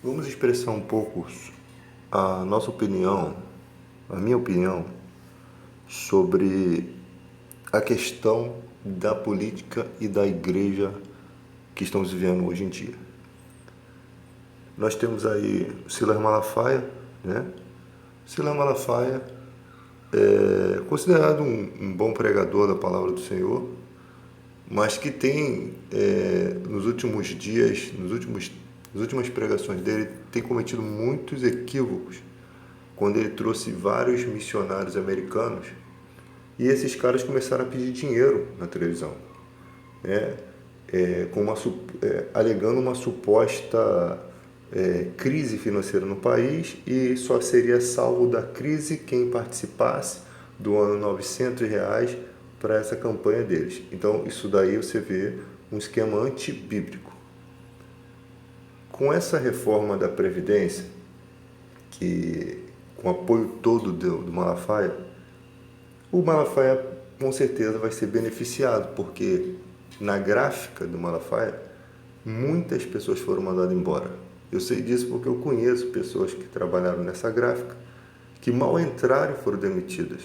Vamos expressar um pouco a nossa opinião, a minha opinião, sobre a questão da política e da igreja que estamos vivendo hoje em dia. Nós temos aí Silas Malafaia, né? Silas Malafaia é considerado um bom pregador da palavra do Senhor, mas que tem, nos últimos dias, nas últimas pregações dele, tem cometido muitos equívocos quando ele trouxe vários missionários americanos e esses caras começaram a pedir dinheiro na televisão, né? Alegando uma suposta crise financeira no país e só seria salvo da crise quem participasse do ano R$ 900 para essa campanha deles. Então isso daí você vê um esquema antibíblico. Com essa reforma da Previdência, que com apoio todo do Malafaia, o Malafaia com certeza vai ser beneficiado, porque na gráfica do Malafaia, muitas pessoas foram mandadas embora. Eu sei disso porque eu conheço pessoas que trabalharam nessa gráfica, que mal entraram e foram demitidas.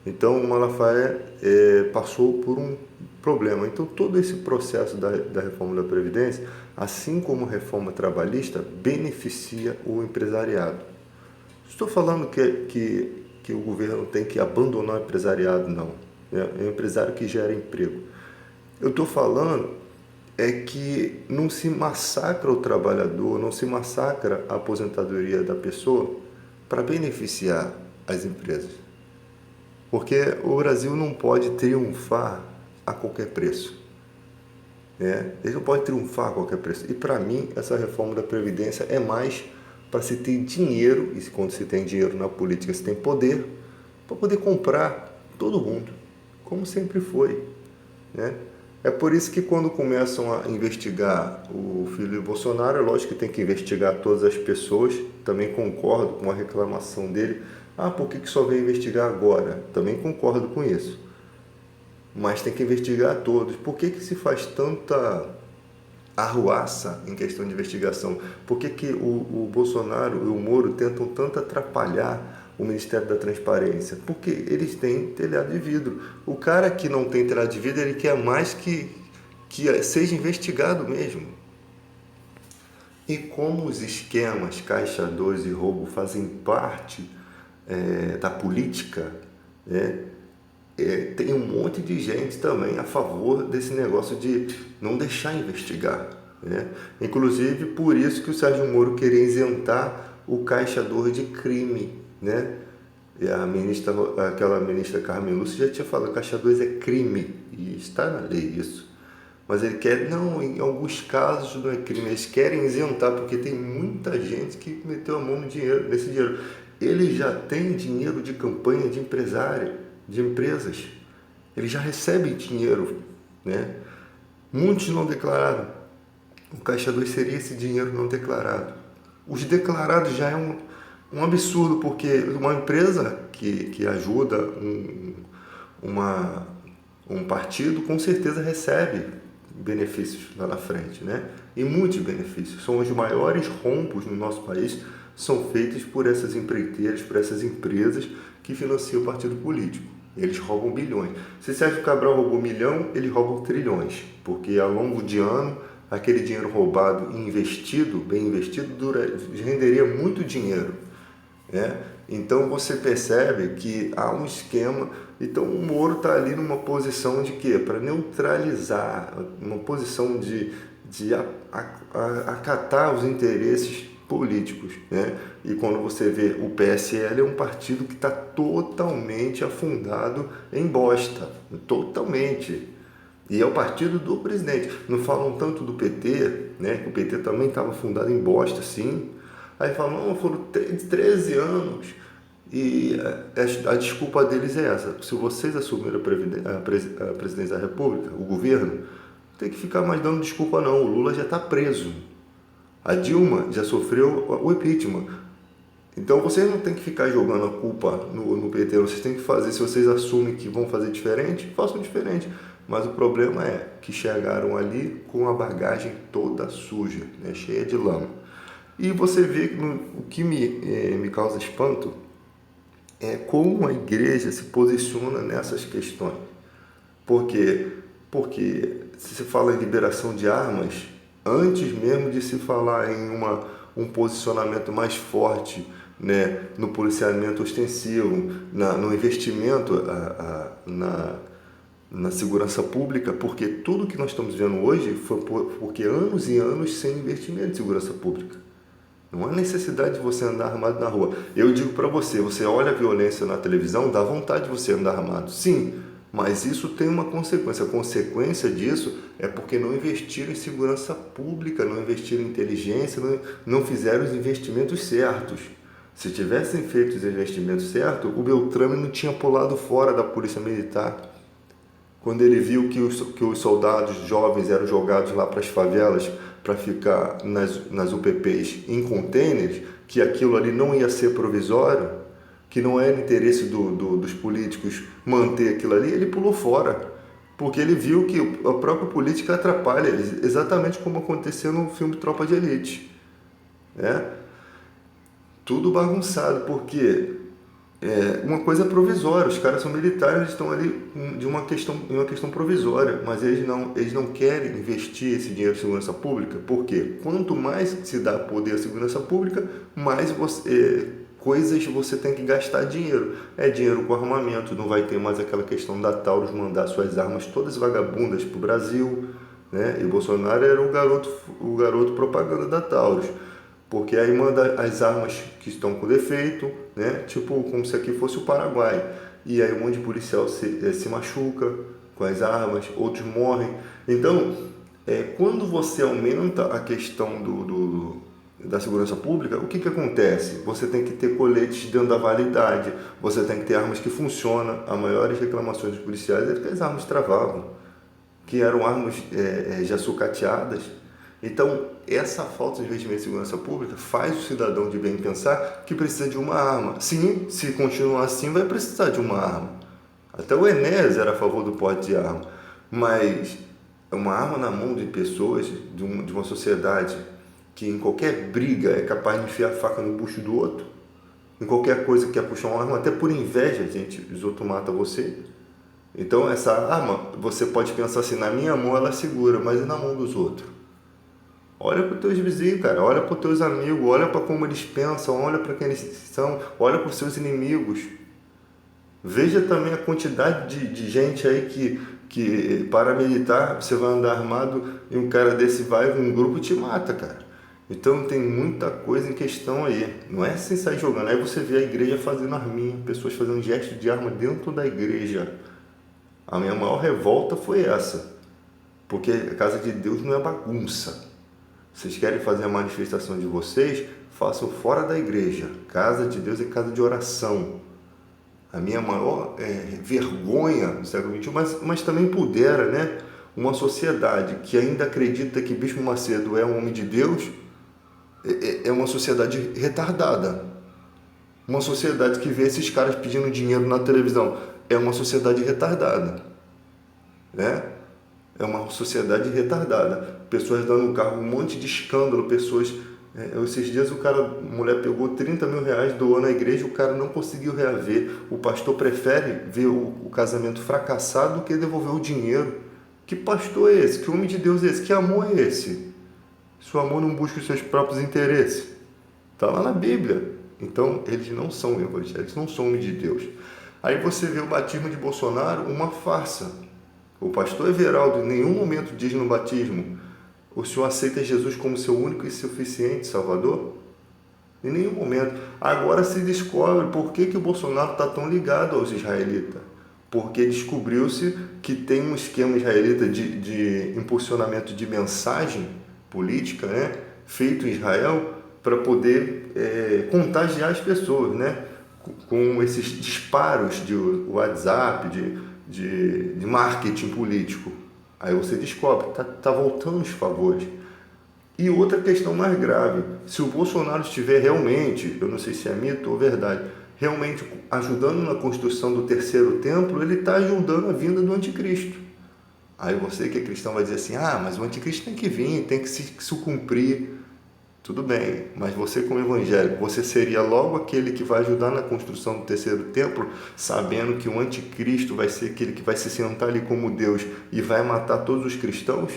Então o Malafaia passou por um problema. Então todo esse processo da reforma da Previdência, assim como a reforma trabalhista, beneficia o empresariado. Estou falando que o governo tem que abandonar o empresariado, não. É o empresário que gera emprego. Eu estou falando que não se massacra o trabalhador, não se massacra a aposentadoria da pessoa para beneficiar as empresas. Porque o Brasil não pode triunfar a qualquer preço. Ele não pode triunfar a qualquer preço. E para mim, essa reforma da Previdência é mais para se ter dinheiro, e quando se tem dinheiro na política, se tem poder, para poder comprar todo mundo, como sempre foi. É por isso que quando começam a investigar o filho de Bolsonaro, é lógico que tem que investigar todas as pessoas, também concordo com a reclamação dele. Por que só veio investigar agora? Também concordo com isso. Mas tem que investigar todos. Por que se faz tanta arruaça em questão de investigação? Por que o Bolsonaro e o Moro tentam tanto atrapalhar o Ministério da Transparência? Porque eles têm telhado de vidro. O cara que não tem telhado de vidro, ele quer mais que seja investigado mesmo. E como os esquemas, Caixa 2 e roubo fazem parte da política, tem um monte de gente também a favor desse negócio de não deixar investigar. Inclusive, por isso que o Sérgio Moro queria isentar o Caixa 2 de crime. E aquela ministra Carmen Lúcia já tinha falado que Caixa 2 é crime, e está na lei isso. Mas ele quer, não, em alguns casos não é crime, eles querem isentar, porque tem muita gente que meteu a mão no dinheiro, nesse dinheiro. Ele já tem dinheiro de campanha de empresário, de empresas. Ele já recebe dinheiro, Muitos não declararam. O Caixa 2 seria esse dinheiro não declarado. Os declarados já é um absurdo, porque uma empresa que ajuda um partido, com certeza recebe benefícios lá na frente, E muitos benefícios. São os maiores rombos no nosso país, são feitos por essas empreiteiras, por essas empresas que financiam o partido político. Eles roubam bilhões. Se Sérgio Cabral roubou 1 milhão, ele rouba trilhões, porque ao longo de ano, aquele dinheiro roubado e investido, bem investido, renderia muito dinheiro. Então você percebe que há um esquema. Então o Moro está ali numa posição de quê? Para neutralizar, uma posição de acatar os interesses políticos. E quando você vê o PSL, é um partido que está totalmente afundado em bosta, totalmente. E é o partido do presidente. Não falam tanto do PT, que o PT também estava afundado em bosta, sim. Aí falam, não, foram 13 anos. E a desculpa deles é essa: se vocês assumiram a presidência da República, o governo, não tem que ficar mais dando desculpa não, o Lula já está preso. A Dilma já sofreu o impeachment. Então vocês não tem que ficar jogando a culpa no PT, vocês têm que fazer, se vocês assumem que vão fazer diferente, façam diferente. Mas o problema é que chegaram ali com a bagagem toda suja, cheia de lama. E você vê que o que me causa espanto é como a igreja se posiciona nessas questões. Por quê? Porque se se fala em liberação de armas, antes mesmo de se falar em um posicionamento mais forte, né, no policiamento ostensivo, no investimento na segurança pública, porque tudo que nós estamos vendo hoje foi porque anos e anos sem investimento em segurança pública. Não há necessidade de você andar armado na rua. Eu digo para você, você olha a violência na televisão, dá vontade de você andar armado. Sim, mas isso tem uma consequência. A consequência disso é porque não investiram em segurança pública, não investiram em inteligência, não fizeram os investimentos certos. Se tivessem feito os investimentos certos, o Beltrame não tinha pulado fora da polícia militar. Quando ele viu que os soldados jovens eram jogados lá para as favelas para ficar nas UPPs em contêineres, que aquilo ali não ia ser provisório, que não era interesse dos políticos manter aquilo ali, ele pulou fora. Porque ele viu que a própria política atrapalha, exatamente como aconteceu no filme Tropa de Elite. Né? Tudo bagunçado, porque uma coisa provisória, os caras são militares, eles estão ali de uma questão provisória, mas eles não querem investir esse dinheiro em segurança pública, porque quanto mais se dá poder à segurança pública, mais coisas você tem que gastar dinheiro. É dinheiro com armamento, não vai ter mais aquela questão da Taurus mandar suas armas todas vagabundas para o Brasil, né? E Bolsonaro era o garoto propaganda da Taurus. Porque aí manda as armas que estão com defeito, né? Tipo como se aqui fosse o Paraguai. E aí um monte de policial se machuca com as armas, outros morrem. Então, quando você aumenta a questão da segurança pública, o que acontece? Você tem que ter coletes dentro da validade, você tem que ter armas que funcionam. As maiores reclamações dos policiais é que as armas travavam, que eram armas já sucateadas. Então, essa falta de investimento em segurança pública faz o cidadão de bem pensar que precisa de uma arma. Sim, se continuar assim, vai precisar de uma arma. Até o Enéas era a favor do porte de arma. Mas uma arma na mão de pessoas, de uma sociedade que em qualquer briga é capaz de enfiar a faca no bucho do outro, em qualquer coisa que quer puxar uma arma, até por inveja, gente, os outros matam você. Então, essa arma, você pode pensar assim, na minha mão ela é segura, mas e na mão dos outros? Olha para os teus vizinhos, cara. Olha para os teus amigos. Olha para como eles pensam. Olha para quem eles são. Olha para os seus inimigos. Veja também a quantidade de gente aí que paramilitar, você vai andar armado e um cara desse vai, um grupo te mata, cara. Então tem muita coisa em questão aí. Não é assim sair jogando. Aí você vê a igreja fazendo arminha, pessoas fazendo gesto de arma dentro da igreja. A minha maior revolta foi essa. Porque a casa de Deus não é bagunça. Vocês querem fazer a manifestação de vocês? Façam fora da igreja. Casa de Deus é casa de oração. A minha maior vergonha do século XXI, mas também pudera, né? Uma sociedade que ainda acredita que Bispo Macedo é um homem de Deus, é uma sociedade retardada. Uma sociedade que vê esses caras pedindo dinheiro na televisão é uma sociedade retardada, né? É uma sociedade retardada. Pessoas dando no carro, um monte de escândalo, pessoas... esses dias a mulher pegou 30 mil reais, doou na igreja, o cara não conseguiu reaver. O pastor prefere ver o casamento fracassado do que devolver o dinheiro. Que pastor é esse? Que homem de Deus é esse? Que amor é esse? Se o amor não busca os seus próprios interesses. Está lá na Bíblia. Então, eles não são evangélicos, não são homens de Deus. Aí você vê o batismo de Bolsonaro, uma farsa. O pastor Everaldo em nenhum momento diz no batismo: o senhor aceita Jesus como seu único e suficiente Salvador? Em nenhum momento. Agora se descobre por que o Bolsonaro está tão ligado aos israelitas. Porque descobriu-se que tem um esquema israelita de impulsionamento de mensagem política, né, feito em Israel para poder contagiar as pessoas, né, com esses disparos de WhatsApp, de marketing político. Aí você descobre, tá voltando os favores. E outra questão mais grave, se o Bolsonaro estiver realmente, eu não sei se é mito ou verdade, realmente ajudando na construção do terceiro templo, ele está ajudando a vinda do anticristo. Aí você que é cristão vai dizer assim, mas o anticristo tem que vir, tem que se cumprir. Tudo bem, mas você como evangélico, você seria logo aquele que vai ajudar na construção do terceiro templo, sabendo que o anticristo vai ser aquele que vai se sentar ali como Deus e vai matar todos os cristãos?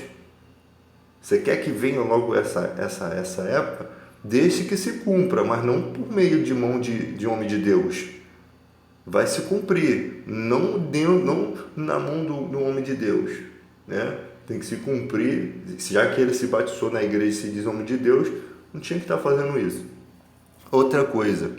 Você quer que venha logo essa época? Deixe que se cumpra, mas não por meio de mão de homem de Deus. Vai se cumprir, não na mão do homem de Deus, né? Tem que se cumprir, já que ele se batizou na igreja e se diz homem de Deus, não tinha que estar fazendo isso. Outra coisa,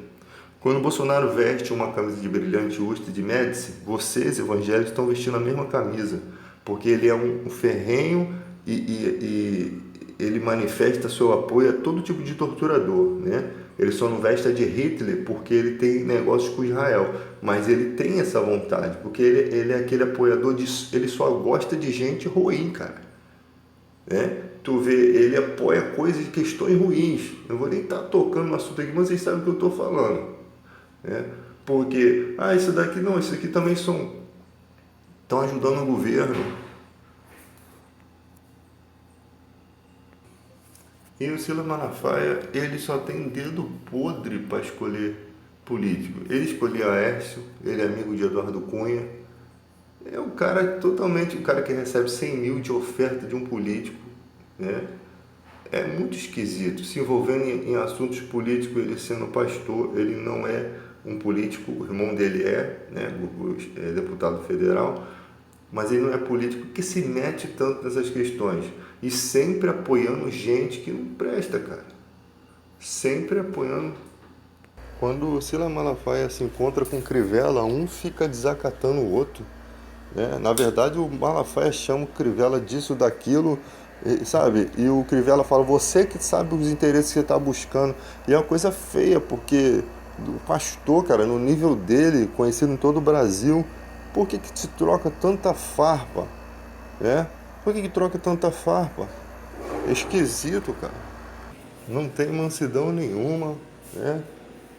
quando Bolsonaro veste uma camisa de brilhante Ustra de Médici, vocês, evangélicos, estão vestindo a mesma camisa, porque ele é um ferrenho e ele manifesta seu apoio a todo tipo de torturador, né? Ele só não veste a de Hitler porque ele tem negócios com Israel, mas ele tem essa vontade, porque ele é aquele apoiador, ele só gosta de gente ruim, cara, né? Tu vê, ele apoia coisas de questões ruins. Não vou nem estar tocando no assunto aqui, mas vocês sabem o que eu estou falando, né? Porque, isso daqui não, isso aqui também estão ajudando o governo. E o Silas Malafaia, ele só tem dedo podre para escolher político. Ele escolheu Aécio, ele é amigo de Eduardo Cunha. É um cara totalmente, um cara que recebe 100 mil de oferta de um político, né? É muito esquisito, se envolvendo em assuntos políticos, ele sendo pastor, ele não é um político, o irmão dele né, é deputado federal, mas ele não é político que se mete tanto nessas questões e sempre apoiando gente que não presta, cara. Sempre apoiando. Quando o Silas Malafaia se encontra com o Crivella, um fica desacatando o outro, né? Na verdade, o Malafaia chama o Crivella disso, daquilo, sabe? E o Crivella fala, você que sabe os interesses que você está buscando. E é uma coisa feia, porque o pastor, cara, no nível dele, conhecido em todo o Brasil, por que se troca tanta farpa, né? Por que troca tanta farpa? É esquisito, cara. Não tem mansidão nenhuma, né?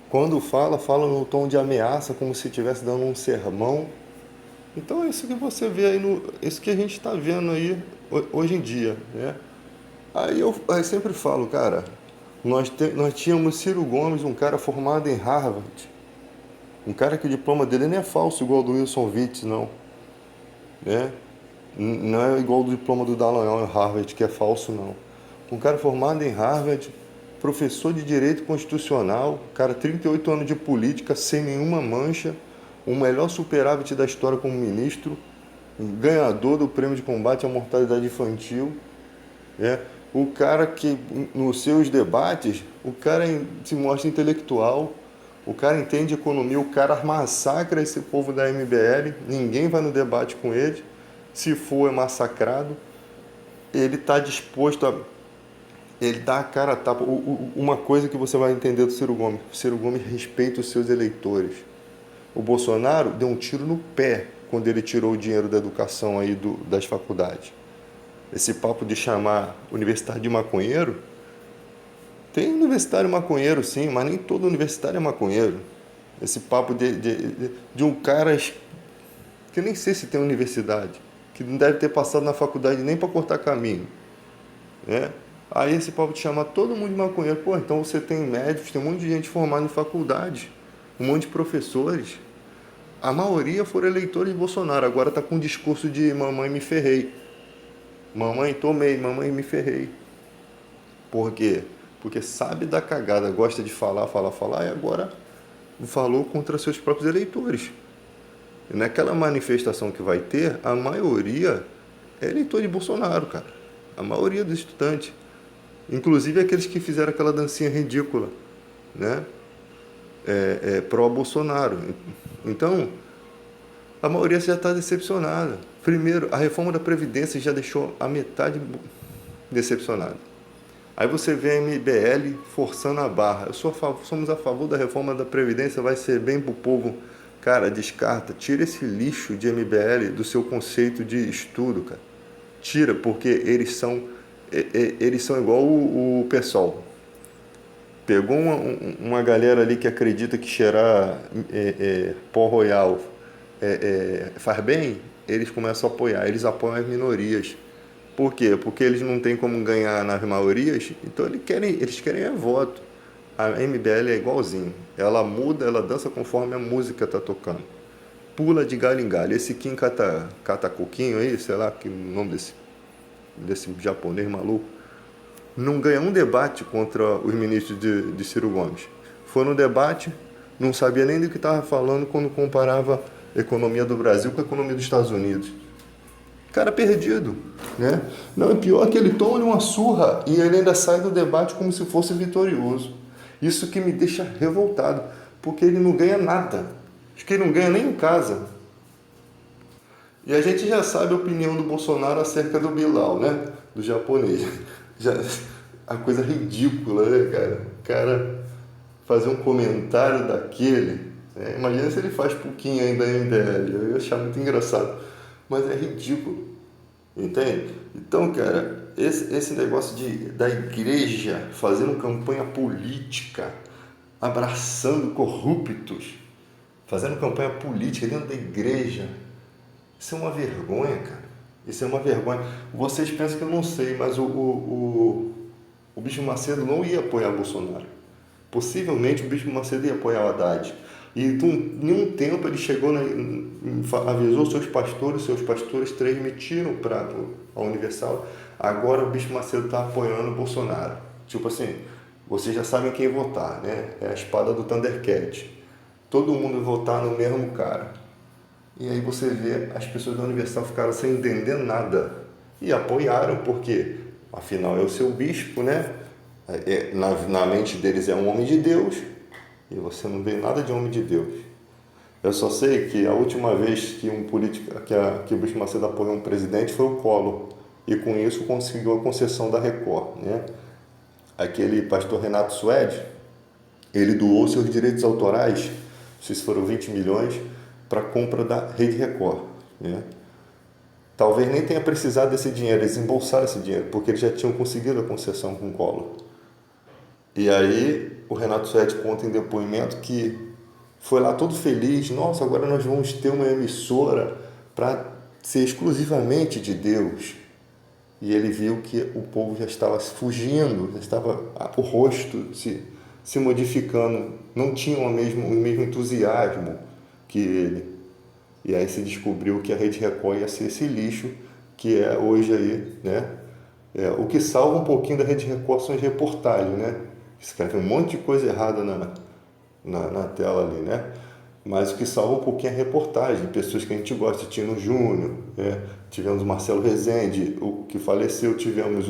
Quando fala no tom de ameaça, como se estivesse dando um sermão. Então é isso que você vê aí, isso que a gente está vendo aí hoje em dia, né? Aí sempre falo, cara, nós tínhamos Ciro Gomes, um cara formado em Harvard, um cara que o diploma dele nem é falso igual do Wilson Witts, não, né? Não é igual do diploma do Dallagnol em Harvard, que é falso, não. Um cara formado em Harvard, professor de Direito Constitucional, cara, 38 anos de política, sem nenhuma mancha, o melhor superávit da história como ministro, ganhador do prêmio de combate à mortalidade infantil, né? O cara que, nos seus debates, o cara se mostra intelectual, o cara entende economia, o cara massacra esse povo da MBL, ninguém vai no debate com ele, se for é massacrado, ele está disposto a... Ele dá a cara a tapa. Uma coisa que você vai entender do Ciro Gomes, o Ciro Gomes respeita os seus eleitores. O Bolsonaro deu um tiro no pé quando ele tirou o dinheiro da educação aí das faculdades. Esse papo de chamar universidade de maconheiro, tem universitário maconheiro sim, mas nem todo universitário é maconheiro. Esse papo de um cara que eu nem sei se tem universidade, que não deve ter passado na faculdade nem para cortar caminho, né? Aí esse papo de chamar todo mundo de maconheiro, pô, então você tem médicos, tem um monte de gente formada em faculdade, um monte de professores. A maioria foram eleitores de Bolsonaro, agora está com um discurso de mamãe me ferrei. Mamãe tomei, mamãe me ferrei. Por quê? Porque sabe da cagada, gosta de falar, e agora falou contra seus próprios eleitores. E naquela manifestação que vai ter, a maioria é eleitor de Bolsonaro, cara. A maioria dos estudantes. Inclusive aqueles que fizeram aquela dancinha ridícula, né? Pró-Bolsonaro. Então, a maioria já está decepcionada. Primeiro, a reforma da Previdência já deixou a metade decepcionada. Aí você vê a MBL forçando a barra. Somos a favor da reforma da Previdência, vai ser bem pro povo. Cara, descarta, tira esse lixo de MBL do seu conceito de estudo, cara. Tira, porque eles são igual o PSOL. Pegou uma galera ali que acredita que cheirar pó royal faz bem, eles começam a apoiar, eles apoiam as minorias. Por quê? Porque eles não têm como ganhar nas maiorias, então eles querem é voto. A MBL é igualzinho. Ela muda, ela dança conforme a música tá tocando. Pula de galho em galho. Esse Kim Katakoquinho aí, sei lá que nome desse japonês maluco, não ganha um debate contra os ministros de Ciro Gomes. Foi no debate, não sabia nem do que estava falando quando comparava a economia do Brasil com a economia dos Estados Unidos. Cara perdido, né? Não, é pior que ele toma uma surra e ele ainda sai do debate como se fosse vitorioso. Isso que me deixa revoltado, porque ele não ganha nada. Acho que ele não ganha nem em casa. E a gente já sabe a opinião do Bolsonaro acerca do Bilal, né? Do japonês. Já, a coisa ridícula, né, cara? O cara fazer um comentário daquele, né? Imagina se ele faz pouquinho ainda em MBL. Eu ia achar muito engraçado. Mas é ridículo, entende? Então, cara, esse negócio da igreja fazendo campanha política, abraçando corruptos, fazendo campanha política dentro da igreja, isso é uma vergonha, cara. Isso é uma vergonha. Vocês pensam que eu não sei, mas o Bispo Macedo não ia apoiar Bolsonaro. Possivelmente o Bispo Macedo ia apoiar o Haddad. E em um tempo ele chegou, avisou seus pastores transmitiram para a Universal. Agora o Bispo Macedo está apoiando o Bolsonaro. Tipo assim, vocês já sabem quem votar, né? É a espada do Thundercat. Todo mundo votar no mesmo cara. E aí você vê, as pessoas da Universal ficaram sem entender nada. E apoiaram, porque afinal é o seu bispo, né? Na mente deles é um homem de Deus. E você não vê nada de homem de Deus. Eu só sei que a última vez que um político, que o Bispo Macedo apoiou um presidente foi o Collor. E com isso conseguiu a concessão da Record, né? Aquele pastor Renato Suede, ele doou seus direitos autorais, não sei se foram 20 milhões, para a compra da Rede Record, né? Talvez nem tenha precisado desse dinheiro, eles embolsaram esse dinheiro, porque eles já tinham conseguido a concessão com o Collor. E aí o Renato Suede conta em depoimento que foi lá todo feliz, nossa, agora nós vamos ter uma emissora para ser exclusivamente de Deus. E ele viu que o povo já estava fugindo, já estava o rosto se modificando, não tinham o mesmo entusiasmo que ele. E aí se descobriu que a Rede Record ia ser esse lixo que é hoje aí, né? O que salva um pouquinho da Rede Record são as reportagens, né? Escreve um monte de coisa errada na tela ali, né? Mas o que salva um pouquinho é a reportagem, pessoas que a gente gosta, Tino Júnior, né? Tivemos o Marcelo Rezende, o que faleceu, tivemos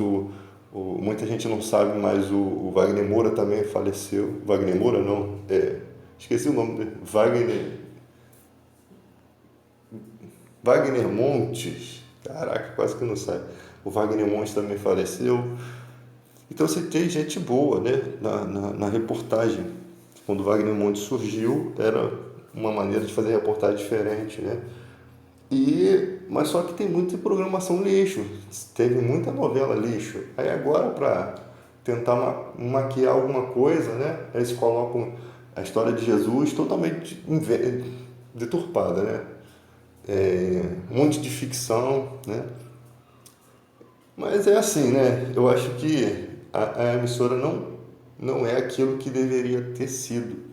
muita gente não sabe, mas o Wagner Moura também faleceu. Wagner Moura não, esqueci o nome dele, Wagner Montes, caraca, quase que não sai. O Wagner Montes também faleceu. Então você tem gente boa, né, na reportagem. Quando o Wagner Montes surgiu, era uma maneira de fazer reportagem diferente, né? Mas só que tem muita programação lixo, teve muita novela lixo. Aí agora, para tentar maquiar alguma coisa, né, eles colocam a história de Jesus totalmente deturpada, né? Um monte de ficção, né? Mas é assim, né? Eu acho que a emissora não é aquilo que deveria ter sido.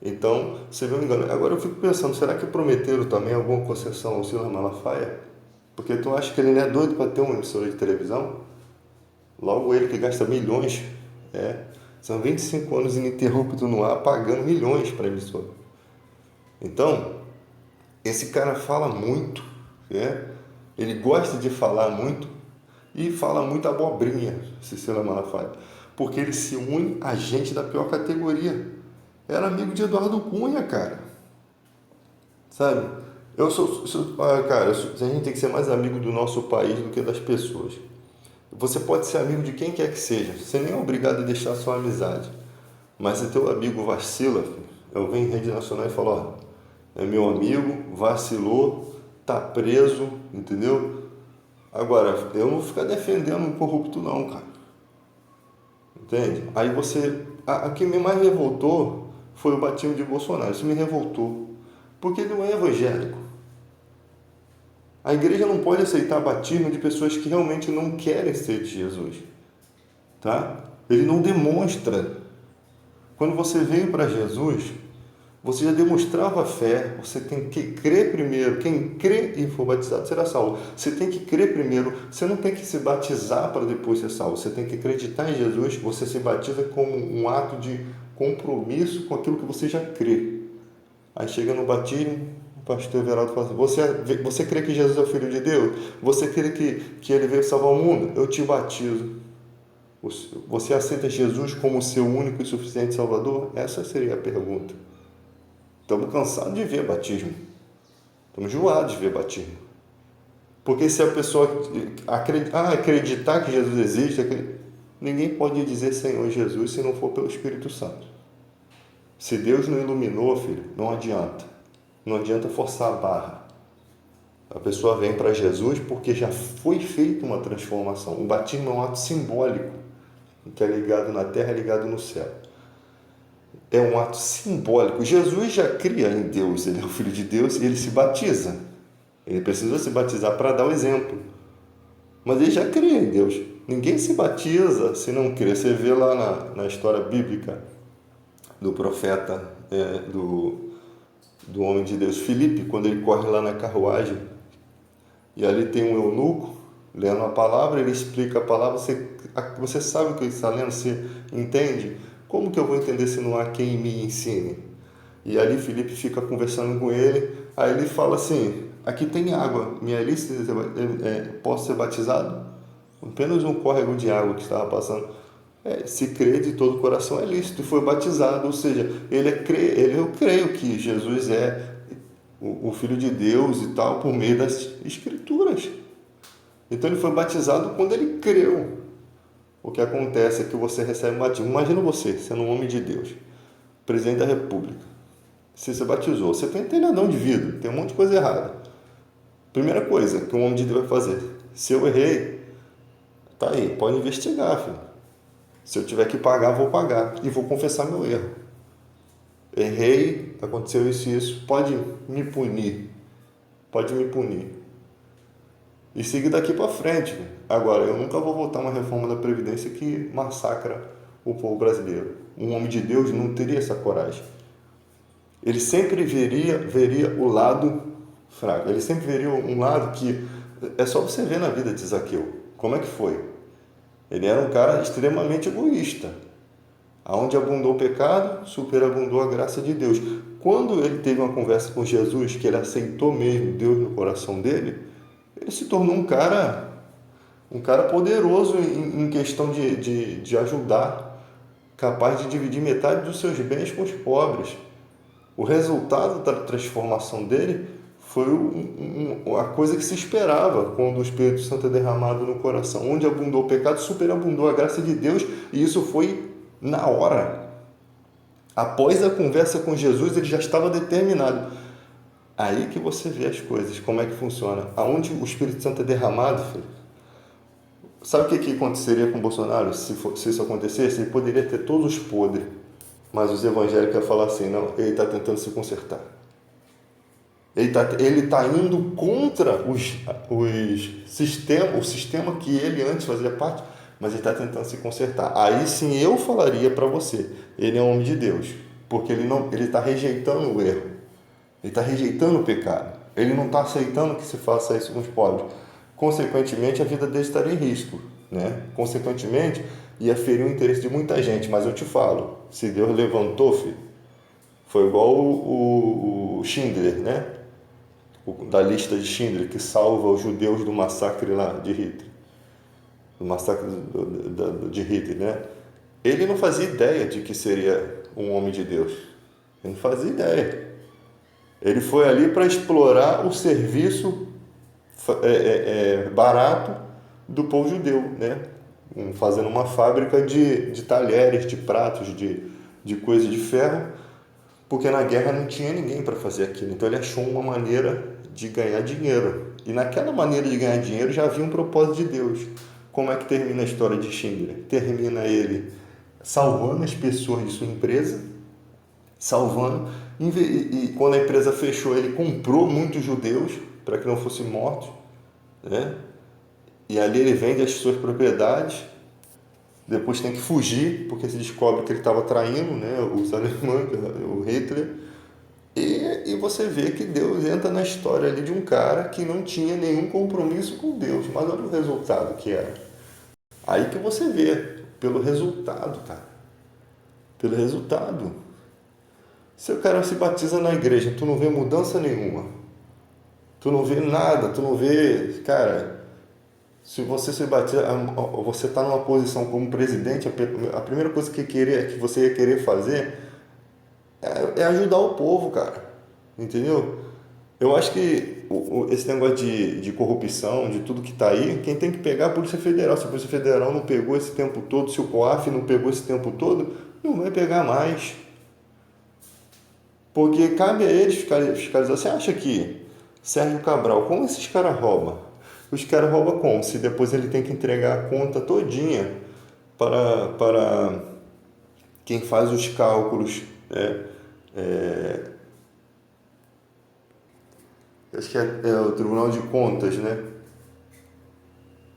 Então, você viu me engano. Agora eu fico pensando, será que prometeram também alguma concessão ao Silas Malafaia? Porque tu acha que ele não é doido para ter uma emissora de televisão? Logo ele que gasta milhões, são 25 anos ininterruptos no ar, pagando milhões para a emissora. Então, esse cara fala muito, né? Ele gosta de falar muito e fala muita abobrinha, Silas Malafaia, porque ele se une a gente da pior categoria. Era amigo de Eduardo Cunha, cara. Sabe? Cara, a gente tem que ser mais amigo do nosso país do que das pessoas. Você pode ser amigo de quem quer que seja. Você nem é obrigado a deixar a sua amizade. Mas se teu amigo vacila, eu venho em rede nacional e falo, ó, é meu amigo, vacilou, tá preso, entendeu? Agora, eu não vou ficar defendendo um corrupto não, cara. Entende? Aí o que me mais revoltou foi o batismo de Bolsonaro. Isso me revoltou. Porque ele não é evangélico. A igreja não pode aceitar batismo de pessoas que realmente não querem ser de Jesus, tá? Ele não demonstra. Quando você veio para Jesus, você já demonstrava fé, você tem que crer primeiro. Quem crê e for batizado será salvo. Você tem que crer primeiro, você não tem que se batizar para depois ser salvo. Você tem que acreditar em Jesus, você se batiza como um ato de compromisso com aquilo que você já crê. Aí chega no batismo, o pastor Everaldo fala assim, você crê que Jesus é o Filho de Deus? Você crê que Ele veio salvar o mundo? Eu te batizo. Você aceita Jesus como seu único e suficiente Salvador? Essa seria a pergunta. Estamos cansados de ver batismo. Estamos enjoados de ver batismo. Porque se a pessoa acreditar que Jesus existe, ninguém pode dizer Senhor Jesus se não for pelo Espírito Santo. Se Deus não iluminou, filho, não adianta. Não adianta forçar a barra. A pessoa vem para Jesus porque já foi feita uma transformação. O batismo é um ato simbólico, que é ligado na terra, é ligado no céu. É um ato simbólico. Jesus já cria em Deus, ele é o Filho de Deus e ele se batiza. Ele precisa se batizar para dar o exemplo. Mas ele já cria em Deus. Ninguém se batiza se não crê. Você vê lá na história bíblica do profeta, do homem de Deus, Filipe, quando ele corre lá na carruagem, e ali tem um eunuco lendo a palavra, ele explica a palavra, você sabe o que ele está lendo, você entende? Como que eu vou entender se não há quem me ensine? E ali Filipe fica conversando com ele, aí ele fala assim, aqui tem água, me é lícito, posso ser batizado? Apenas um córrego de água que estava passando. Se crê de todo o coração é lícito, e foi batizado, ou seja, eu creio que Jesus é o Filho de Deus e tal, por meio das Escrituras. Então ele foi batizado quando ele creu. O que acontece é que você recebe um batismo. Imagina você, sendo um homem de Deus, presidente da República. Você se batizou, você tem nadão de vida, tem um monte de coisa errada. Primeira coisa que um homem de Deus vai fazer, se eu errei, tá aí, pode investigar, filho. Se eu tiver que pagar, vou pagar e vou confessar meu erro. Errei, aconteceu isso e isso, pode me punir. Pode me punir. E seguir daqui para frente. Agora, eu nunca vou votar uma reforma da Previdência que massacra o povo brasileiro. Um homem de Deus não teria essa coragem. Ele sempre veria o lado fraco. Ele sempre veria um lado que... É só você ver na vida de Zaqueu. Como é que foi? Ele era um cara extremamente egoísta. Aonde abundou o pecado, superabundou a graça de Deus. Quando ele teve uma conversa com Jesus, que ele aceitou mesmo Deus no coração dele, ele se tornou um cara poderoso em questão de ajudar, capaz de dividir metade dos seus bens com os pobres. O resultado da transformação dele foi a coisa que se esperava quando o Espírito Santo é derramado no coração. Onde abundou o pecado, superabundou a graça de Deus, e isso foi na hora. Após a conversa com Jesus, ele já estava determinado. Aí que você vê as coisas, como é que funciona. Aonde o Espírito Santo é derramado, filho, sabe o que aconteceria com Bolsonaro se isso acontecesse? Ele poderia ter todos os podres, mas os evangélicos iam falar assim, não, ele está tentando se consertar. Ele está indo contra o sistema que ele antes fazia parte, mas ele está tentando se consertar. Aí sim eu falaria para você, ele é um homem de Deus, porque ele está rejeitando o erro, ele está rejeitando o pecado, ele não está aceitando que se faça isso com os pobres. Consequentemente, a vida dele estaria em risco, né? Consequentemente, ia ferir o interesse de muita gente, mas eu te falo, se Deus levantou, filho, foi igual o Schindler, né? Da lista de Schindler, que salva os judeus do massacre lá de Hitler. Do massacre de Hitler, né? Ele não fazia ideia de que seria um homem de Deus. Ele não fazia ideia. Ele foi ali para explorar o serviço barato do povo judeu, né? Fazendo uma fábrica de talheres, de pratos, de coisa de ferro, porque na guerra não tinha ninguém para fazer aquilo. Então ele achou uma maneira de ganhar dinheiro. E naquela maneira de ganhar dinheiro já havia um propósito de Deus. Como é que termina a história de Schindler? Termina ele salvando as pessoas de sua empresa, e quando a empresa fechou, ele comprou muitos judeus, para que não fossem mortos, né? E ali ele vende as suas propriedades, depois tem que fugir, porque se descobre que ele estava traindo, né, os alemães, o Hitler, e você vê que Deus entra na história ali de um cara que não tinha nenhum compromisso com Deus, mas olha o resultado que era. Aí que você vê, pelo resultado, cara. Pelo resultado. Se o cara se batiza na igreja, tu não vê mudança nenhuma. Tu não vê nada, tu não vê... Cara, se você se batiza, você está numa posição como presidente, a primeira coisa que você ia querer fazer é ajudar o povo, cara. Entendeu? Eu acho que esse negócio de corrupção, de tudo que está aí, quem tem que pegar é a Polícia Federal. Se a Polícia Federal não pegou esse tempo todo, se o COAF não pegou esse tempo todo, não vai pegar mais. Porque cabe a eles fiscalizar. Você acha que Sérgio Cabral, como esses caras roubam? Os caras roubam como? Se depois ele tem que entregar a conta todinha para quem faz os cálculos, né? Acho que é o Tribunal de Contas, né?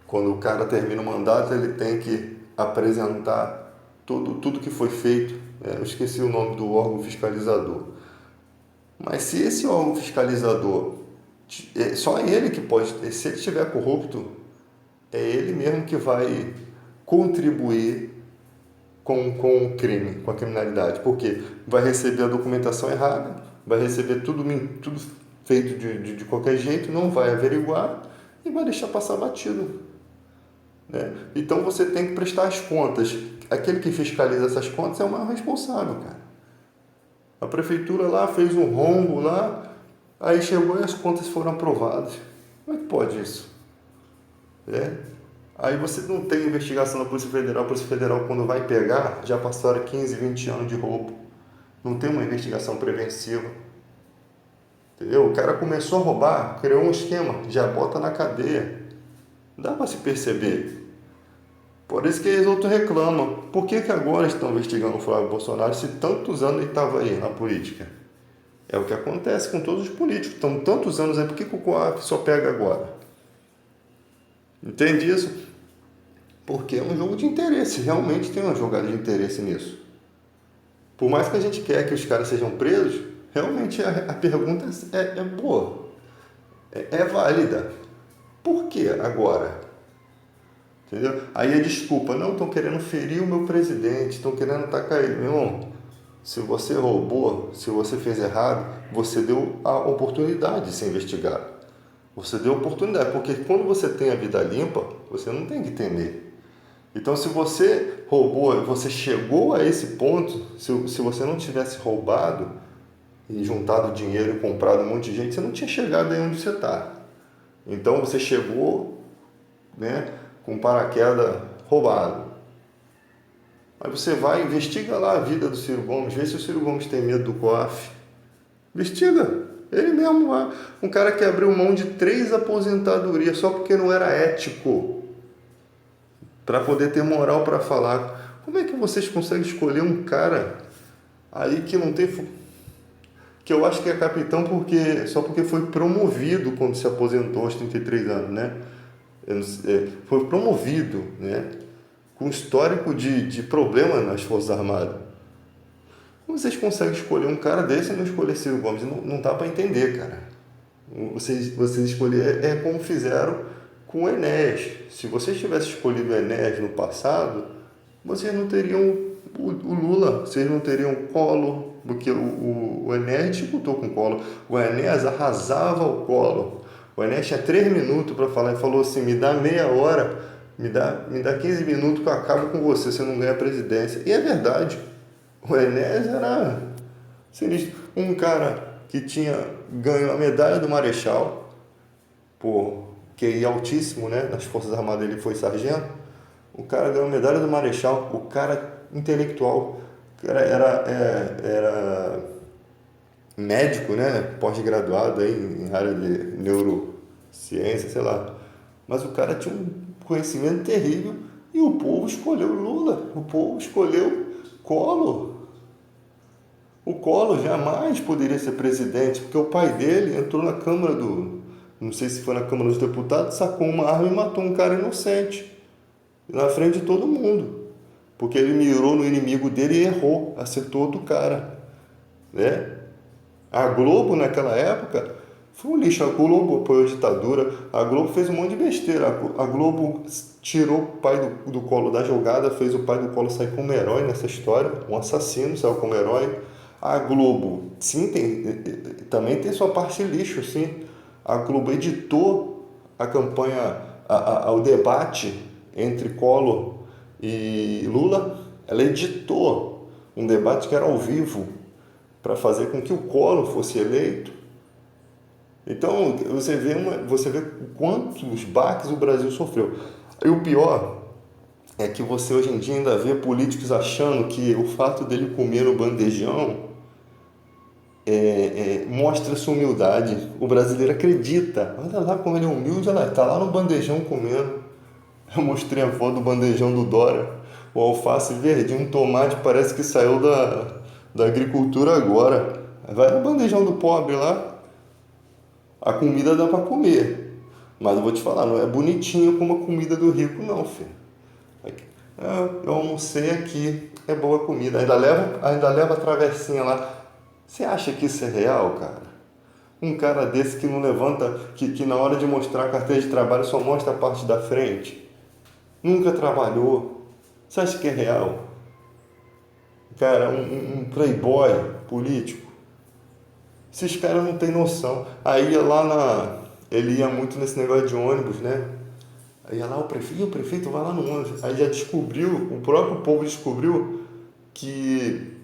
Quando o cara termina o mandato, ele tem que apresentar tudo que foi feito. Né? Eu esqueci o nome do órgão fiscalizador. Mas se esse órgão fiscalizador, só ele que pode, se ele estiver corrupto, é ele mesmo que vai contribuir com o crime, com a criminalidade. Porque vai receber a documentação errada, vai receber tudo feito de qualquer jeito, não vai averiguar e vai deixar passar batido. Né? Então você tem que prestar as contas. Aquele que fiscaliza essas contas é o maior responsável, cara. A prefeitura lá fez um rombo lá, aí chegou e as contas foram aprovadas. Como é que pode isso? Aí você não tem investigação da Polícia Federal. A Polícia Federal, quando vai pegar, já passaram 15, 20 anos de roubo. Não tem uma investigação preventiva. Entendeu? O cara começou a roubar, criou um esquema, já bota na cadeia. Dá para se perceber. Por isso que eles outros reclamam. Por que agora estão investigando o Flávio Bolsonaro se tantos anos ele estava aí na política? É o que acontece com todos os políticos. Estão tantos anos aí, por que o COAF só pega agora? Entende isso? Porque é um jogo de interesse. Realmente tem uma jogada de interesse nisso. Por mais que a gente quer que os caras sejam presos, realmente a pergunta é boa. É válida. Por que agora? Entendeu? Aí a desculpa, não, estão querendo ferir o meu presidente, estão querendo atacar ele. Meu irmão, se você roubou, se você fez errado, você deu a oportunidade de ser investigado. Você deu a oportunidade, porque quando você tem a vida limpa, você não tem que temer. Então, se você roubou, você chegou a esse ponto, se você não tivesse roubado e juntado dinheiro e comprado um monte de gente, você não tinha chegado aí onde você está. Então, você chegou, né, com paraquedas roubado. Aí você vai, investiga lá a vida do Ciro Gomes, vê se o Ciro Gomes tem medo do COAF. Investiga. Ele mesmo lá. Um cara que abriu mão de 3 aposentadorias só porque não era ético. Para poder ter moral para falar. Como é que vocês conseguem escolher um cara aí que não tem... Que eu acho que é capitão só porque foi promovido quando se aposentou aos 33 anos, né? Foi promovido, né? Com histórico de problema nas Forças Armadas. Como vocês conseguem escolher um cara desse e não escolher Ciro Gomes? Não dá para entender, cara. Vocês escolher como fizeram com o Enéas. Se vocês tivessem escolhido o Enéas no passado, vocês não teriam o Lula, vocês não teriam o Collor, porque o Enéas disputou com o Collor. O Enéas arrasava o Collor. O Enéas tinha 3 minutos para falar e falou assim, me dá meia hora, me dá 15 minutos que eu acabo com você, você não ganha a presidência. E é verdade. O Enéas era sinistro. Um cara que tinha ganho a medalha do Marechal, por QI altíssimo, né? Nas Forças Armadas ele foi sargento. O cara ganhou a medalha do Marechal, o cara intelectual, o cara era médico, né? Pós-graduado aí em área de neurociência, sei lá. Mas o cara tinha um conhecimento terrível e o povo escolheu Lula, o povo escolheu Collor. O Collor jamais poderia ser presidente, porque o pai dele entrou na Câmara não sei se foi na Câmara dos Deputados, sacou uma arma e matou um cara inocente, na frente de todo mundo, porque ele mirou no inimigo dele e errou, acertou outro cara, né? A Globo, naquela época, foi um lixo. A Globo apoiou a ditadura, a Globo fez um monte de besteira. A Globo tirou o pai do Collor da jogada, fez o pai do Collor sair como herói nessa história, um assassino saiu como herói. A Globo, sim, também tem sua parte lixo, sim. A Globo editou a campanha, o debate entre Collor e Lula. Ela editou um debate que era ao vivo para fazer com que o Collor fosse eleito. Então, você vê quantos baques o Brasil sofreu. E o pior é que você hoje em dia ainda vê políticos achando que o fato dele comer no bandejão mostra sua humildade. O brasileiro acredita. Olha lá como ele é humilde, olha lá, tá lá no bandejão comendo. Eu mostrei a foto do bandejão do Dória. O alface verdinho, um tomate, parece que saiu da agricultura agora. Vai no bandejão do pobre lá. A comida dá para comer, mas eu vou te falar, não é bonitinho como a comida do rico não, filho. Eu almocei aqui, é boa comida, ainda leva a traversinha lá. Você acha que isso é real, cara? Um cara desse que não levanta, que na hora de mostrar a carteira de trabalho só mostra a parte da frente, nunca trabalhou, você acha que é real? Cara, um playboy político. Esses caras não têm noção. Aí ia lá ele ia muito nesse negócio de ônibus, né? Aí ia lá o prefeito vai lá no ônibus. Aí já descobriu, o próprio povo descobriu que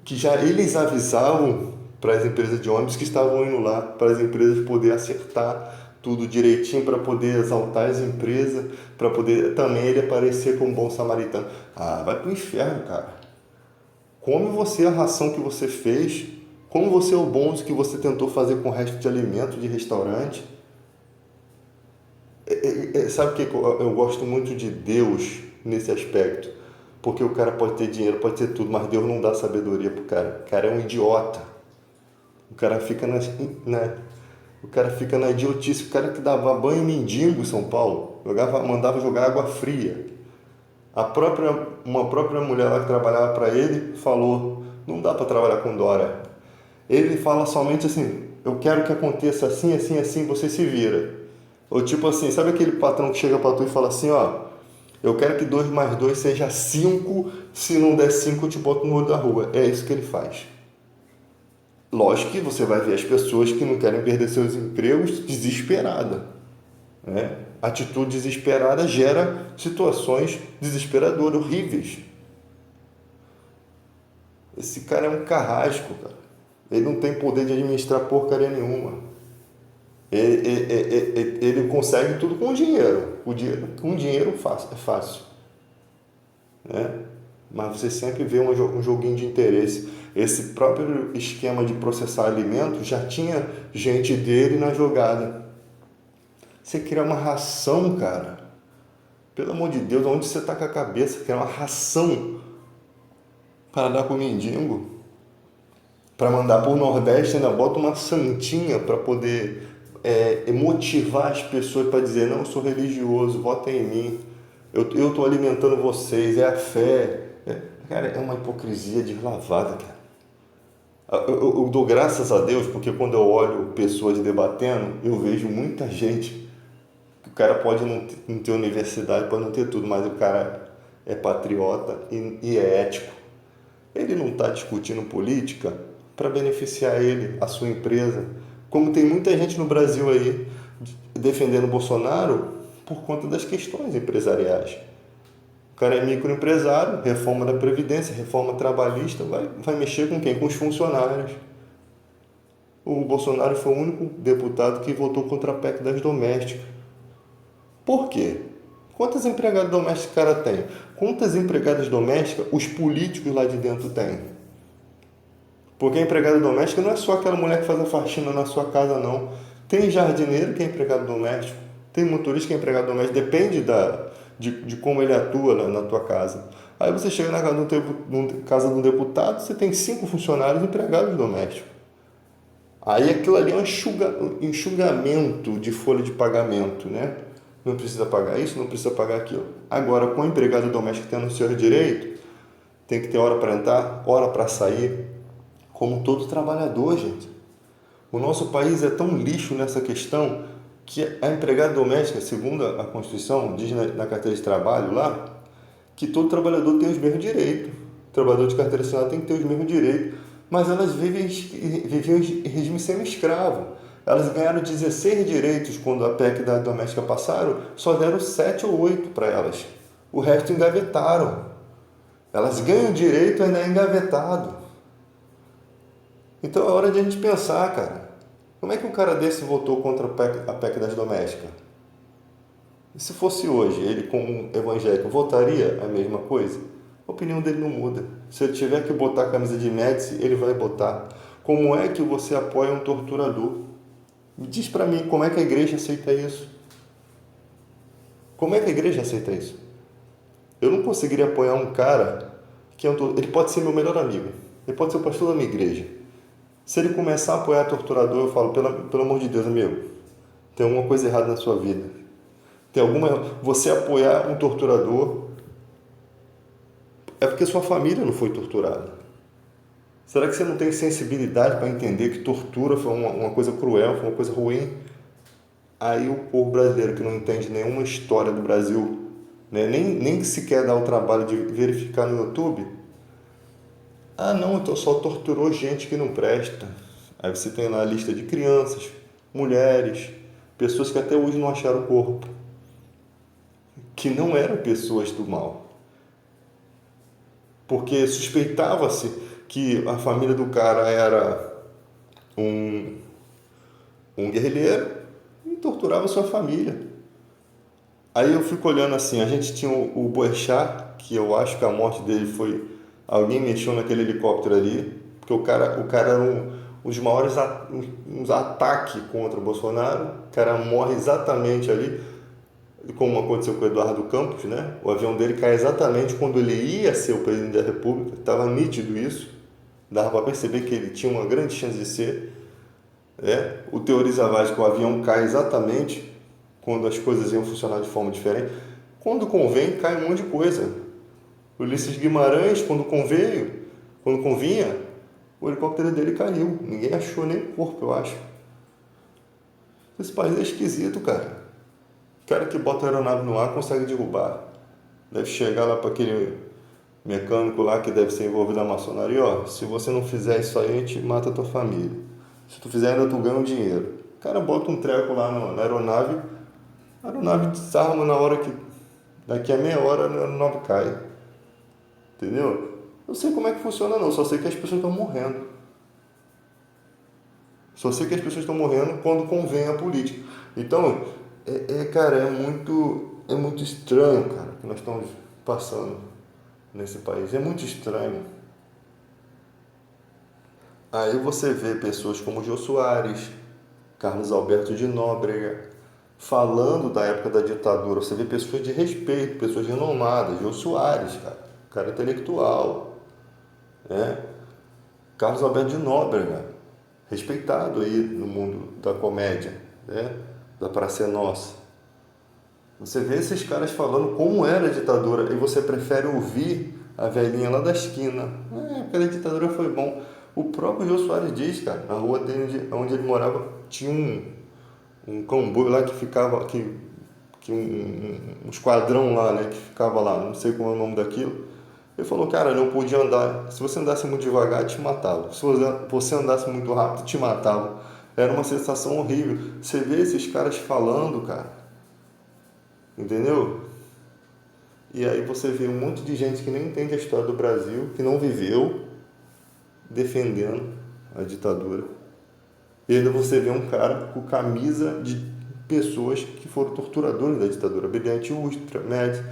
já eles avisavam para as empresas de ônibus que estavam indo lá, para as empresas poder acertar tudo direitinho, para poder exaltar as empresas, para poder também ele aparecer como bom samaritano. Ah, vai pro inferno, cara. Come você a ração que você fez, como você é o bonzo que você tentou fazer com o resto de alimento de restaurante. Sabe o que eu gosto muito de Deus nesse aspecto? Porque o cara pode ter dinheiro, pode ter tudo, mas Deus não dá sabedoria pro cara. O cara é um idiota. O cara fica na idiotice. O cara que dava banho mendigo em São Paulo, mandava jogar água fria. Uma própria mulher lá que trabalhava para ele falou: não dá para trabalhar com Dória. Ele fala somente assim: eu quero que aconteça assim, assim, assim, você se vira. Ou tipo assim, sabe aquele patrão que chega pra tu e fala assim: ó, eu quero que 2 mais 2 seja 5, se não der 5 eu te boto no olho da rua. É isso que ele faz. Lógico que você vai ver as pessoas que não querem perder seus empregos desesperada, né? Atitude desesperada gera situações desesperadoras, horríveis. Esse cara é um carrasco, cara. Ele não tem poder de administrar porcaria nenhuma. Ele consegue tudo com dinheiro. Com dinheiro é fácil, né? Mas você sempre vê um joguinho de interesse. Esse próprio esquema de processar alimentos já tinha gente dele na jogada. Você cria uma ração, cara. Pelo amor de Deus, onde você tá com a cabeça? Criar uma ração para dar pro mendigo, para mandar pro Nordeste, ainda bota uma santinha para poder motivar as pessoas para dizer: não, eu sou religioso, votem em mim, eu tô alimentando vocês, é a fé. Cara, é uma hipocrisia deslavada, cara. Eu dou graças a Deus porque quando eu olho pessoas debatendo, eu vejo muita gente. O cara pode não ter universidade, pode não ter tudo, mas o cara é patriota e é ético. Ele não está discutindo política para beneficiar ele, a sua empresa. Como tem muita gente no Brasil aí defendendo o Bolsonaro por conta das questões empresariais. O cara é microempresário, reforma da Previdência, reforma trabalhista, vai mexer com quem? Com os funcionários. O Bolsonaro foi o único deputado que votou contra a PEC das domésticas. Por quê? Quantas empregadas domésticas o cara tem? Quantas empregadas domésticas os políticos lá de dentro têm? Porque a empregada doméstica não é só aquela mulher que faz a faxina na sua casa, não. Tem jardineiro que é empregado doméstico, tem motorista que é empregado doméstico, depende de como ele atua na tua casa. Aí você chega na casa de um deputado, você tem 5 funcionários empregados domésticos. Aí aquilo ali é um enxugamento de folha de pagamento, né? Não precisa pagar isso, não precisa pagar aquilo. Agora, com a empregada doméstica tendo o seu direito, tem que ter hora para entrar, hora para sair, como todo trabalhador, gente. O nosso país é tão lixo nessa questão que a empregada doméstica, segundo a Constituição, diz na carteira de trabalho lá, que todo trabalhador tem os mesmos direitos. O trabalhador de carteira assinada tem que ter os mesmos direitos. Mas elas viviam em regime semi-escravo. Elas ganharam 16 direitos quando a PEC da doméstica passaram, só deram 7 ou 8 para elas. O resto engavetaram. Elas ganham direito ainda é engavetado. Então é hora de a gente pensar, cara. Como é que um cara desse votou contra a PEC das domésticas? E se fosse hoje, ele como evangélico, votaria a mesma coisa? A opinião dele não muda. Se ele tiver que botar a camisa de Médici, ele vai botar. Como é que você apoia um torturador? Me diz para mim, como é que a igreja aceita isso? Como é que a igreja aceita isso? Eu não conseguiria apoiar um cara que ele pode ser meu melhor amigo. Ele pode ser o pastor da minha igreja. Se ele começar a apoiar torturador, eu falo, pelo amor de Deus, amigo, tem alguma coisa errada na sua vida. Você apoiar um torturador é porque sua família não foi torturada. Será que você não tem sensibilidade para entender que tortura foi uma coisa cruel, foi uma coisa ruim? Aí o povo brasileiro que não entende nenhuma história do Brasil, né, nem sequer dá o trabalho de verificar no YouTube, ah não, então só torturou gente que não presta. Aí você tem lá a lista de crianças, mulheres, pessoas que até hoje não acharam o corpo, que não eram pessoas do mal. Porque suspeitava-se que a família do cara era um guerrilheiro e torturava sua família. Aí eu fico olhando assim, a gente tinha o Boechat, que eu acho que a morte dele foi... Alguém mexeu naquele helicóptero ali, porque o cara era um dos maiores ataques contra o Bolsonaro. O cara morre exatamente ali, como aconteceu com o Eduardo Campos, né? O avião dele cai exatamente quando ele ia ser o presidente da República. Estava nítido isso, dava para perceber que ele tinha uma grande chance de ser. O Teoriza Vaz, que o avião cai exatamente quando as coisas iam funcionar de forma diferente. Quando convém, cai um monte de coisa. O Ulisses Guimarães, quando convinha, o helicóptero dele caiu. Ninguém achou nem o corpo, eu acho. Esse país é esquisito, cara. O cara que bota a aeronave no ar consegue derrubar. Deve chegar lá para aquele mecânico lá que deve ser envolvido na maçonaria. Ó, se você não fizer isso aí, a gente mata a tua família. Se tu fizer, ainda tu ganha um dinheiro. O cara bota um treco lá na aeronave, a aeronave desarma na hora que... Daqui a meia hora a aeronave cai. Entendeu? Não sei como é que funciona não, só sei que as pessoas estão morrendo. Só sei que as pessoas estão morrendo quando convém a política. Então, cara, é muito estranho, cara, que nós estamos passando nesse país. É muito estranho. Aí você vê pessoas como Jô Soares, Carlos Alberto de Nóbrega, falando da época da ditadura. Você vê pessoas de respeito, pessoas renomadas. Jô Soares, cara intelectual, né? Carlos Alberto de Nóbrega, respeitado aí no mundo da comédia, né? Da Praça é Nossa. Você vê esses caras falando como era a ditadura e você prefere ouvir a velhinha lá da esquina. Aquela ditadura foi bom. O próprio Jô Soares diz, cara, na rua dele, onde ele morava, tinha um comboio lá que ficava, um esquadrão lá, né, que ficava lá, não sei como é o nome daquilo. Ele falou, cara, não podia andar, se você andasse muito devagar, te matava. Se você andasse muito rápido, te matava. Era uma sensação horrível. Você vê esses caras falando, cara, entendeu? E aí você vê um monte de gente que nem entende a história do Brasil, que não viveu, defendendo a ditadura. E ainda você vê um cara com camisa de pessoas que foram torturadores da ditadura, Brilhante Ustra, Médici.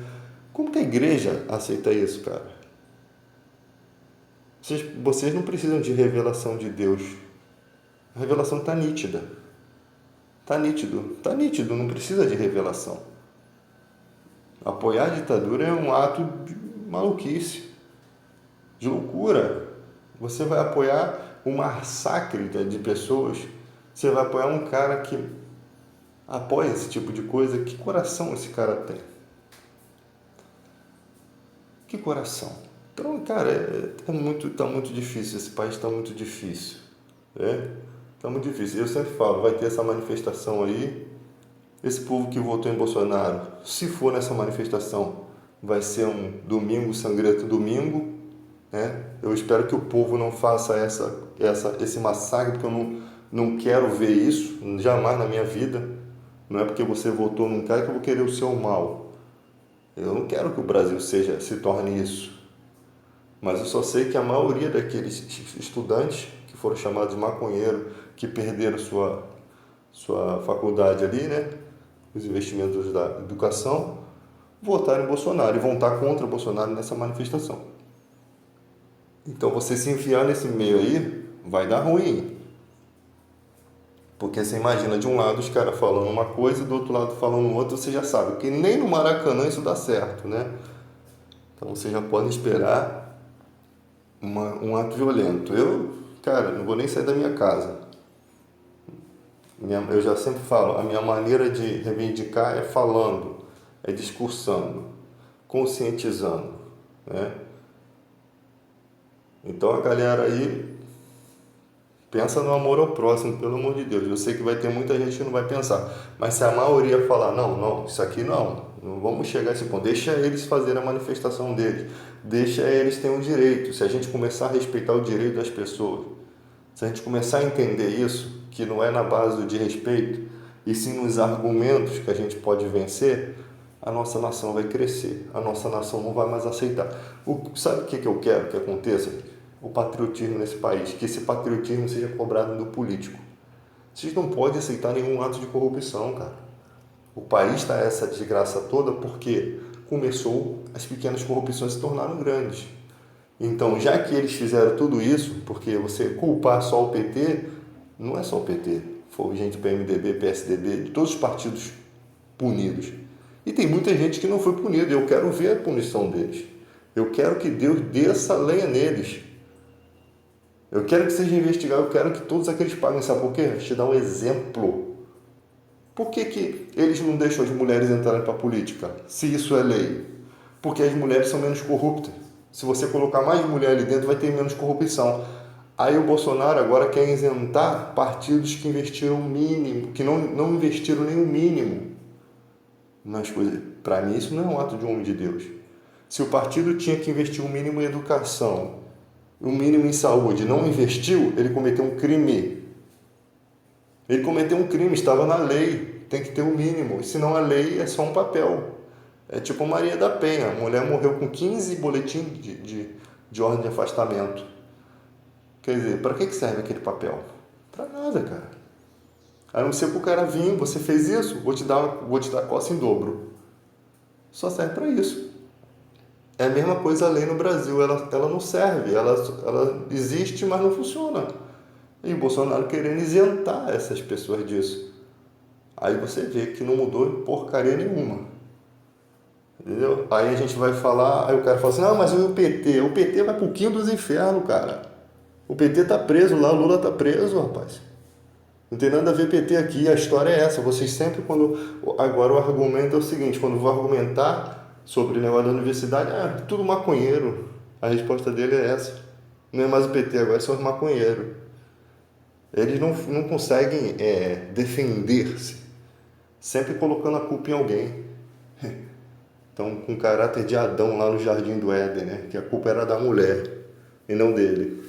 Como que a igreja aceita isso, cara? Vocês não precisam de revelação de Deus. A revelação está nítida. Está nítido, não precisa de revelação. Apoiar a ditadura é um ato de maluquice, de loucura. Você vai apoiar um massacre de pessoas, você vai apoiar um cara que apoia esse tipo de coisa? Que coração esse cara tem? Que coração? Então, cara, tá muito difícil, esse país está muito difícil, né? Tá muito difícil. Eu sempre falo, vai ter essa manifestação aí, esse povo que votou em Bolsonaro, se for nessa manifestação, vai ser um domingo sangrento domingo, né? Eu espero que o povo não faça esse massacre, porque eu não quero ver isso, jamais na minha vida. Não é porque você votou num cara que eu vou querer o seu mal. Eu não quero que o Brasil se torne isso. Mas eu só sei que a maioria daqueles estudantes que foram chamados de maconheiro, que perderam sua faculdade ali, né? Os investimentos da educação, votaram em Bolsonaro e vão estar contra o Bolsonaro nessa manifestação. Então você se enfiar nesse meio aí, vai dar ruim. Porque você imagina, de um lado os caras falando uma coisa e do outro lado falando outra, você já sabe que nem no Maracanã isso dá certo, né? Então você já pode esperar um ato violento. Cara, não vou nem sair da minha casa. Eu já sempre falo, a minha maneira de reivindicar é falando, é discursando, conscientizando, né? Então a galera aí pensa no amor ao próximo, pelo amor de Deus. Eu sei que vai ter muita gente que não vai pensar, mas se a maioria falar, não, isso aqui não vamos chegar a esse ponto, deixa eles fazerem a manifestação deles, deixa eles terem o direito. Se a gente começar a respeitar o direito das pessoas, se a gente começar a entender isso, que não é na base do desrespeito, e sim nos argumentos que a gente pode vencer, a nossa nação vai crescer, a nossa nação não vai mais aceitar. Sabe o que eu quero que aconteça? O patriotismo nesse país, que esse patriotismo seja cobrado do político. Vocês não podem aceitar nenhum ato de corrupção, cara. O país está essa desgraça toda porque as pequenas corrupções se tornaram grandes. Então, já que eles fizeram tudo isso, porque você culpar só o PT, não é só o PT, foi gente do PMDB, PSDB, de todos os partidos punidos. E tem muita gente que não foi punida, eu quero ver a punição deles. Eu quero que Deus desça a lenha neles. Eu quero que seja investigado, eu quero que todos aqueles paguem. Sabe por quê? Vou te dar um exemplo. Por que eles não deixam as mulheres entrarem para a política, se isso é lei? Porque as mulheres são menos corruptas. Se você colocar mais mulher ali dentro, vai ter menos corrupção. Aí o Bolsonaro agora quer isentar partidos que investiram o mínimo, que não investiram nem o mínimo nas coisas. Para mim, isso não é um ato de um homem de Deus. Se o partido tinha que investir o mínimo em educação, o mínimo em saúde, não investiu, ele cometeu um crime. Ele cometeu um crime, estava na lei, tem que ter o mínimo, senão a lei é só um papel. É tipo Maria da Penha, a mulher morreu com 15 boletins de ordem de afastamento. Quer dizer, para que serve aquele papel? Para nada, cara. A não ser para o cara vir, você fez isso, vou te dar coça em dobro. Só serve para isso. É a mesma coisa a lei no Brasil, ela não serve, ela existe, mas não funciona. E o Bolsonaro querendo isentar essas pessoas disso. Aí você vê que não mudou porcaria nenhuma. Entendeu? Aí a gente vai falar, aí o cara fala assim, mas e o PT? O PT vai pro quinto dos infernos, cara. O PT tá preso lá, o Lula tá preso, rapaz. Não tem nada a ver PT aqui, a história é essa. Vocês sempre agora o argumento é o seguinte, quando vou argumentar sobre o negócio da universidade, tudo maconheiro. A resposta dele é essa. Não é mais o PT, agora são os maconheiros. Eles não conseguem defender-se, sempre colocando a culpa em alguém. Então, com caráter de Adão lá no Jardim do Éden, né? Que a culpa era da mulher e não dele.